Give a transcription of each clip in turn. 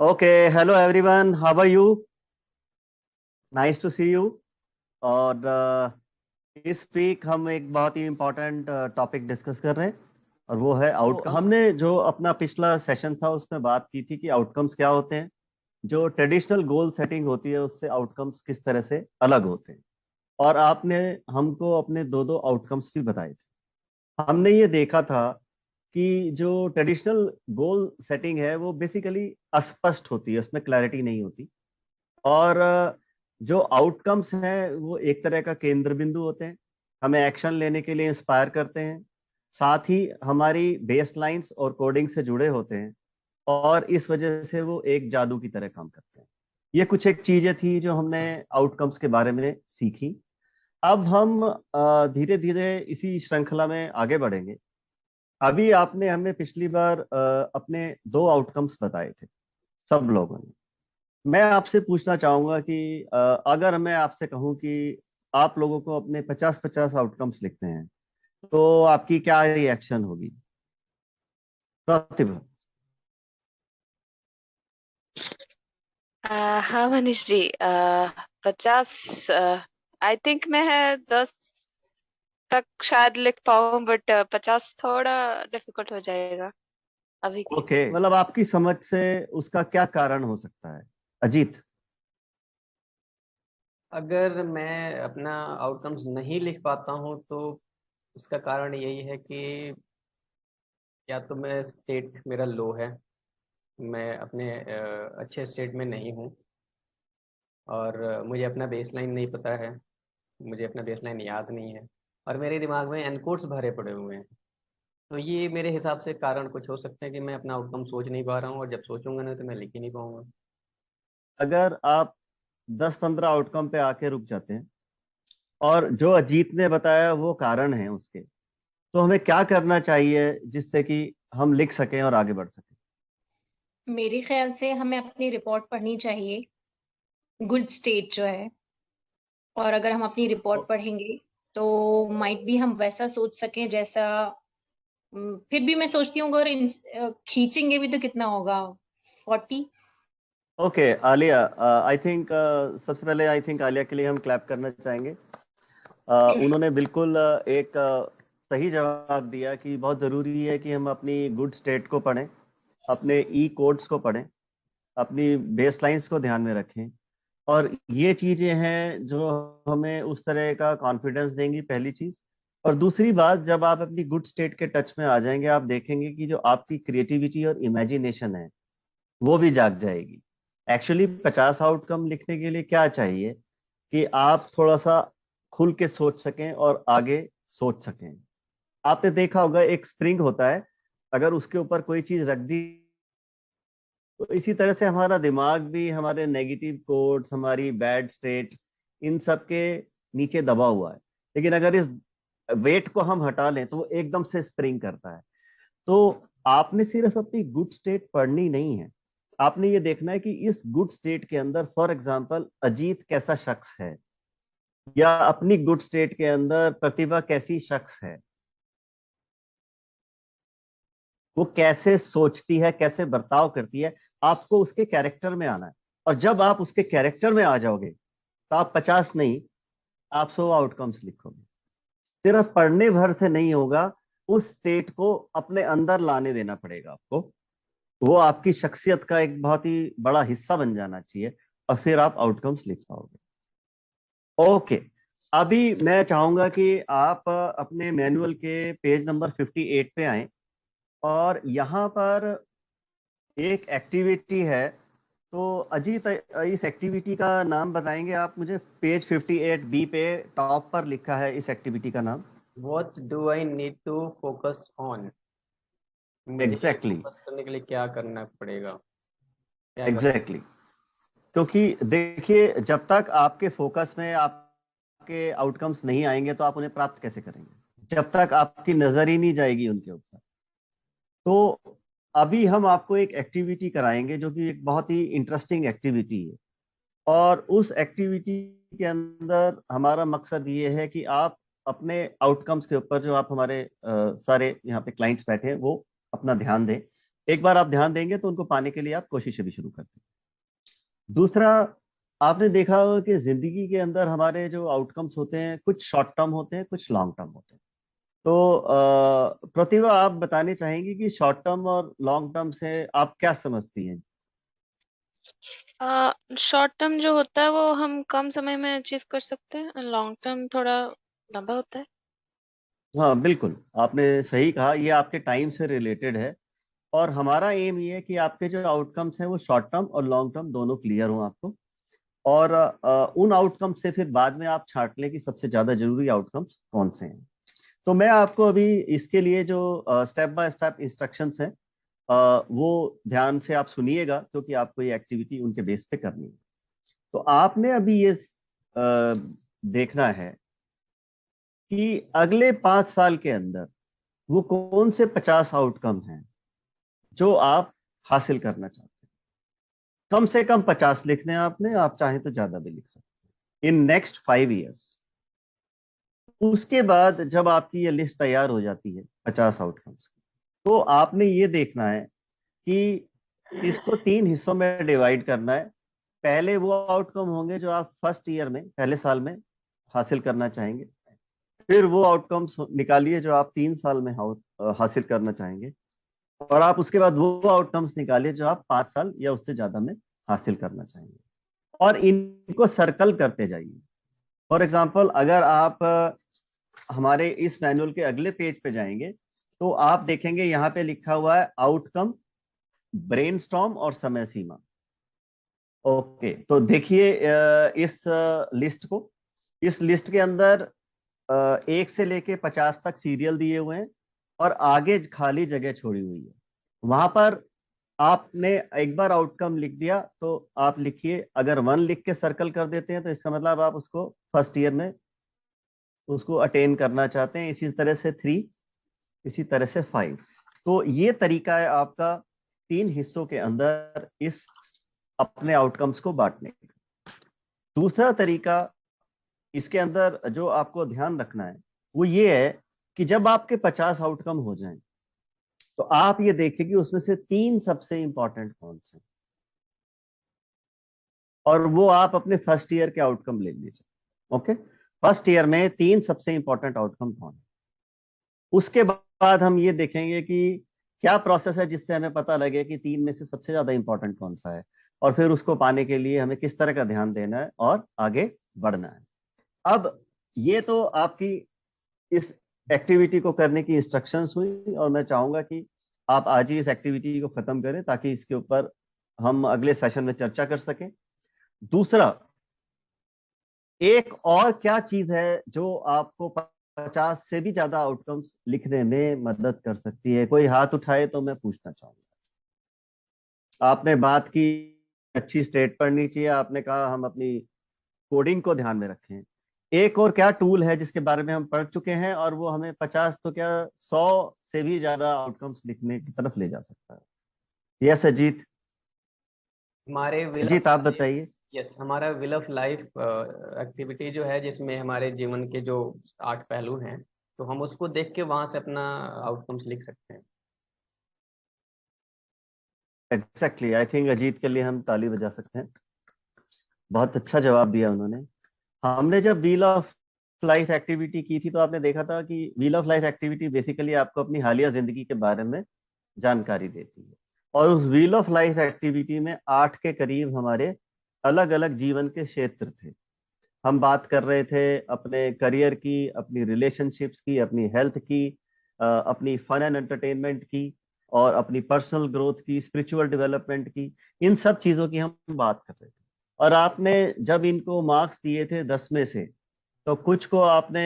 Okay, hello everyone. How are you? Nice to see you. और इस week हम एक बहुत ही इम्पोर्टेंट टॉपिक डिस्कस कर रहे हैं और वो है आउटकम। हमने जो अपना पिछला सेशन था उसमें बात की थी कि आउटकम्स क्या होते हैं, जो ट्रेडिशनल गोल सेटिंग होती है उससे आउटकम्स किस तरह से अलग होते हैं। और आपने हमको अपने दो दो आउटकम्स भी बताए थे। हमने ये देखा था कि जो ट्रेडिशनल गोल सेटिंग है वो बेसिकली अस्पष्ट होती है, उसमें क्लैरिटी नहीं होती। और जो आउटकम्स हैं वो एक तरह का केंद्र बिंदु होते हैं, हमें एक्शन लेने के लिए इंस्पायर करते हैं, साथ ही हमारी बेस लाइंस और कोडिंग से जुड़े होते हैं, और इस वजह से वो एक जादू की तरह काम करते हैं। ये कुछ एक चीजें थी जो हमने आउटकम्स के बारे में सीखी। अब हम धीरे धीरे इसी श्रृंखला में आगे बढ़ेंगे। अभी आपने हमें पिछली बार अपने दो आउटकम्स बताए थे सब लोगों ने। मैं आपसे पूछना चाहूंगा कि अगर मैं आपसे कहूं कि आप लोगों को अपने 50-50 आउटकम्स लिखते हैं तो आपकी क्या रिएक्शन होगी? प्रतिभा। हाँ मनीष जी, 50। आई थिंक मैं 10 तक शायद लिख पाऊँ, बट 50 थोड़ा डिफिकल्ट हो जाएगा अभी के ओके, लिए। मतलब आपकी समझ से उसका क्या कारण हो सकता है, अजीत? अगर मैं अपना आउटकम्स नहीं लिख पाता हूँ तो उसका कारण यही है कि या तो मैं स्टेट मेरा लो है, मैं अपने अच्छे स्टेट में नहीं हूँ, और मुझे अपना बेसलाइन नहीं पता है, मुझे अपना बेसलाइन याद नहीं है, और मेरे दिमाग में एनकोड्स भरे पड़े हुए हैं। तो ये मेरे हिसाब से कारण कुछ हो सकते हैं कि मैं अपना आउटकम सोच नहीं पा रहा हूँ, और जब सोचूंगा ना तो मैं लिख ही नहीं पाऊंगा। अगर आप 10-15 आउटकम पे आके रुक जाते हैं और जो अजीत ने बताया वो कारण है उसके, तो हमें क्या करना चाहिए जिससे कि हम लिख सकें और आगे बढ़ सकें? मेरे ख्याल से हमें अपनी रिपोर्ट पढ़नी चाहिए, गुड स्टेट जो है। और अगर हम अपनी रिपोर्ट पढ़ेंगे तो माइट भी हम वैसा सोच सकें जैसा फिर भी मैं सोचती हूँ अगर खींचेंगे भी तो कितना होगा, 40। ओके आलिया, आई थिंक सबसे पहले आई थिंक आलिया के लिए हम क्लैप करना चाहेंगे। उन्होंने बिल्कुल एक सही जवाब दिया कि बहुत ज़रूरी है कि हम अपनी गुड स्टेट को पढ़ें, अपने ई कोड्स को पढ़ें, अपनी बेस लाइंस को ध्यान में रखें। और ये चीज़ें हैं जो हमें उस तरह का कॉन्फिडेंस देंगी, पहली चीज़। और दूसरी बात, जब आप अपनी गुड स्टेट के टच में आ जाएंगे आप देखेंगे कि जो आपकी क्रिएटिविटी और इमेजिनेशन है वो भी जाग जाएगी। एक्चुअली 50 आउटकम लिखने के लिए क्या चाहिए कि आप थोड़ा सा खुल के सोच सकें और आगे सोच सकें। आपने देखा होगा एक स्प्रिंग होता है, अगर उसके ऊपर कोई चीज रख दी तो इसी तरह से हमारा दिमाग भी हमारे नेगेटिव कोड्स, हमारी बैड स्टेट, इन सब के नीचे दबा हुआ है। लेकिन अगर इस वेट को हम हटा लें तो वो एकदम से स्प्रिंग करता है। तो आपने सिर्फ अपनी गुड स्टेट पढ़नी नहीं है, आपने ये देखना है कि इस गुड स्टेट के अंदर फॉर एग्जांपल अजीत कैसा शख्स है, या अपनी गुड स्टेट के अंदर प्रतिभा कैसी शख्स है, वो कैसे सोचती है, कैसे बर्ताव करती है। आपको उसके कैरेक्टर में आना है। और जब आप उसके कैरेक्टर में आ जाओगे तो आप 50 नहीं, आप 100 आउटकम्स लिखोगे। सिर्फ पढ़ने भर से नहीं होगा, उस स्टेट को अपने अंदर लाने देना पड़ेगा आपको। वो आपकी शख्सियत का एक बहुत ही बड़ा हिस्सा बन जाना चाहिए, और फिर आप आउटकम्स लिख पाओगे। ओके, अभी मैं चाहूंगा कि आप अपने मैनुअल के पेज नंबर 58 पे आए, और यहाँ पर एक एक्टिविटी है। तो अजीत, इस एक्टिविटी का नाम बताएंगे आप मुझे? पेज 58 बी पे टॉप पर लिखा है इस एक्टिविटी का नाम। What do I need to focus on? मुझे एग्जैक्टली, फोकस करने के लिए क्या करना पड़ेगा, क्या कर सकते एग्जैक्टली। क्योंकि देखिए, जब तक आपके फोकस में आपके आउटकम्स नहीं आएंगे तो आप उन्हें प्राप्त कैसे करेंगे, जब तक आपकी नजर ही नहीं जाएगी उनके ऊपर। तो अभी हम आपको एक एक्टिविटी कराएंगे जो कि एक बहुत ही इंटरेस्टिंग एक्टिविटी है। और उस एक्टिविटी के अंदर हमारा मकसद ये है कि आप अपने आउटकम्स के ऊपर, जो आप हमारे सारे यहाँ पे क्लाइंट्स बैठे हैं वो अपना ध्यान दें, एक बार आप ध्यान देंगे तो उनको पाने के लिए आप कोशिशें भी शुरू करते हैं। दूसरा, आपने देखा होगा कि जिंदगी के अंदर हमारे जो आउटकम्स होते हैं कुछ शॉर्ट टर्म होते हैं, कुछ लॉन्ग टर्म होते हैं। तो प्रतिभा, आप बतानी चाहेंगी कि शॉर्ट टर्म और लॉन्ग टर्म से आप क्या समझती हैं? शॉर्ट टर्म जो होता है वो हम कम समय में अचीव कर सकते हैं, लॉन्ग टर्म थोड़ा लंबा होता है। हाँ बिल्कुल, आपने सही कहा, ये आपके टाइम से रिलेटेड है। और हमारा एम ये है कि आपके जो आउटकम्स हैं वो शॉर्ट टर्म और लॉन्ग टर्म दोनों क्लियर हों आपको। और उन आउटकम से फिर बाद में आप छांट लें कि सबसे ज्यादा जरूरी आउटकम्स कौन से हैं। तो मैं आपको अभी इसके लिए जो स्टेप बाय स्टेप इंस्ट्रक्शंस हैं वो ध्यान से आप सुनिएगा, क्योंकि आपको ये एक्टिविटी उनके बेस पे करनी है। तो आपने अभी ये देखना है कि अगले 5 साल के अंदर वो कौन से 50 आउटकम हैं जो आप हासिल करना चाहते हैं। कम से कम 50 लिखने हैं आपने, आप चाहें तो ज्यादा भी लिख सकते हैं, इन नेक्स्ट 5 ईयर्स। उसके बाद जब आपकी ये लिस्ट तैयार हो जाती है 50 आउटकम्स की, तो आपने ये देखना है कि इसको 3 हिस्सों में डिवाइड करना है। पहले वो आउटकम होंगे जो आप फर्स्ट ईयर में, पहले साल में हासिल करना चाहेंगे। फिर वो आउटकम्स निकालिए जो आप 3 साल में हासिल करना चाहेंगे। और आप उसके बाद वो आउटकम्स निकालिए जो आप 5 साल या उससे ज्यादा में हासिल करना चाहेंगे। और इनको सर्कल करते जाइए। फॉर एग्जाम्पल, अगर आप हमारे इस मैनुअल के अगले पेज पे जाएंगे तो आप देखेंगे यहाँ पे लिखा हुआ है आउटकम, ब्रेनस्टॉर्म और समय सीमा। ओके, तो देखिए इस लिस्ट को। इस लिस्ट के अंदर 1 से लेके 50 तक सीरियल दिए हुए हैं और आगे खाली जगह छोड़ी हुई है। वहां पर आपने एक बार आउटकम लिख दिया तो आप लिखिए, अगर 1 लिख के सर्कल कर देते हैं तो इसका मतलब आप उसको फर्स्ट ईयर में उसको अटेन करना चाहते हैं। इसी तरह से 3, इसी तरह से 5। तो ये तरीका है आपका 3 हिस्सों के अंदर इस अपने आउटकम्स को बांटने का। दूसरा तरीका इसके अंदर जो आपको ध्यान रखना है वो ये है कि जब आपके 50 आउटकम हो जाएं तो आप ये देखिए कि उसमें से 3 सबसे इंपॉर्टेंट कौन से हैं, और वो आप अपने फर्स्ट ईयर के आउटकम ले लीजिए। ओके, फर्स्ट ईयर में 3 सबसे इंपॉर्टेंट आउटकम कौन है। उसके बाद हम ये देखेंगे कि क्या प्रोसेस है जिससे हमें पता लगे कि 3 में से सबसे ज्यादा इंपॉर्टेंट कौन सा है, और फिर उसको पाने के लिए हमें किस तरह का ध्यान देना है और आगे बढ़ना है। अब ये तो आपकी इस एक्टिविटी को करने की इंस्ट्रक्शंस हुई, और मैं चाहूंगा कि आप आज ही इस एक्टिविटी को खत्म करें ताकि इसके ऊपर हम अगले सेशन में चर्चा कर सकें। दूसरा, एक और क्या चीज है जो आपको 50 से भी ज्यादा आउटकम्स लिखने में मदद कर सकती है? कोई हाथ उठाए तो मैं पूछना चाहूंगा। आपने बात की अच्छी स्टेट पढ़नी चाहिए, आपने कहा हम अपनी कोडिंग को ध्यान में रखें। एक और क्या टूल है जिसके बारे में हम पढ़ चुके हैं और वो हमें 50 तो क्या 100 से भी ज्यादा आउटकम्स लिखने की तरफ ले जा सकता है? यस अजीत, हमारे विल अजीत आप बताइए। यस, हमारा व्हील ऑफ लाइफ एक्टिविटी जो है, जिसमें हमारे जीवन के जो 8 पहलू हैं, तो हम उसको देख के वहां से अपना आउटकम्स लिख सकते हैं। एग्जैक्टली, आई थिंक अजीत के लिए हम ताली बजा सकते हैं। बहुत अच्छा जवाब दिया उन्होंने। हमने जब व्हील ऑफ लाइफ एक्टिविटी की थी तो आपने देखा था कि wheel of life activity basically आपको अपनी हालिया जिंदगी के बारे में जानकारी देती है। और उस व्हील ऑफ लाइफ एक्टिविटी में 8 के करीब हमारे अलग अलग जीवन के क्षेत्र थे। हम बात कर रहे थे अपने करियर की, अपनी रिलेशनशिप्स की, अपनी हेल्थ की, अपनी फन एंड एंटरटेनमेंट की, और अपनी पर्सनल ग्रोथ की, स्पिरिचुअल डेवलपमेंट की। इन सब चीजों की हम बात कर रहे थे। और आपने जब इनको मार्क्स दिए थे 10 में से, तो कुछ को आपने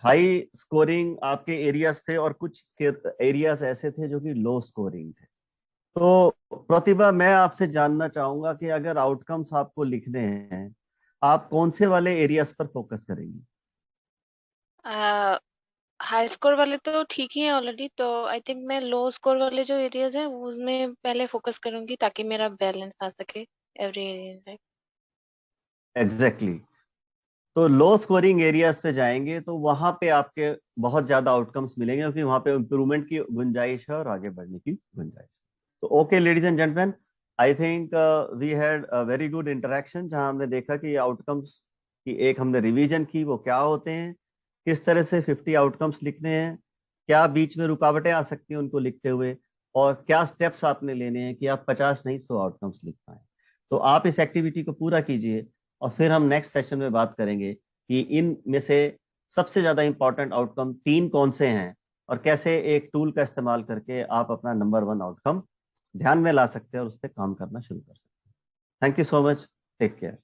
हाई स्कोरिंग आपके एरियाज थे और कुछ एरियाज ऐसे थे जो कि लो स्कोरिंग थे। तो प्रतिभा, मैं आपसे जानना चाहूंगा कि अगर आउटकम्स आपको लिखने हैं, आप कौन से वाले एरियाज पर फोकस करेंगी? हाई स्कोर वाले तो ठीक ही है ऑलरेडी, तो आई थिंक मैं लो स्कोर वाले जो एरियाज हैं उसमें पहले फोकस करूंगी ताकि मेरा बैलेंस आ सके एवरी एरिया। Exactly exactly. तो लो स्कोरिंग एरियाज पे जाएंगे तो वहां पे आपके बहुत ज्यादा आउटकम्स मिलेंगे, क्योंकि वहां पे इम्प्रूवमेंट की गुंजाइश है और आगे बढ़ने की गुंजाइश है। तो okay ladies and gentleman, I think we had a very good interaction, जहां हमने देखा कि आउटकम्स की एक हमने रिवीजन की, वो क्या होते हैं, किस तरह से 50 आउटकम्स लिखने हैं, क्या बीच में रुकावटें आ सकती हैं उनको लिखते हुए, और क्या स्टेप्स आपने लेने हैं कि आप 50 नहीं 100 आउटकम्स लिख पाए। तो आप इस एक्टिविटी को पूरा कीजिए, और फिर हम नेक्स्ट सेशन में बात करेंगे कि इन में से सबसे ज्यादा इंपॉर्टेंट आउटकम 3 कौन से हैं, और कैसे एक टूल का इस्तेमाल करके आप अपना नंबर 1 आउटकम ध्यान में ला सकते हैं और उस पर काम करना शुरू कर सकते हैं। Thank you so much, take care.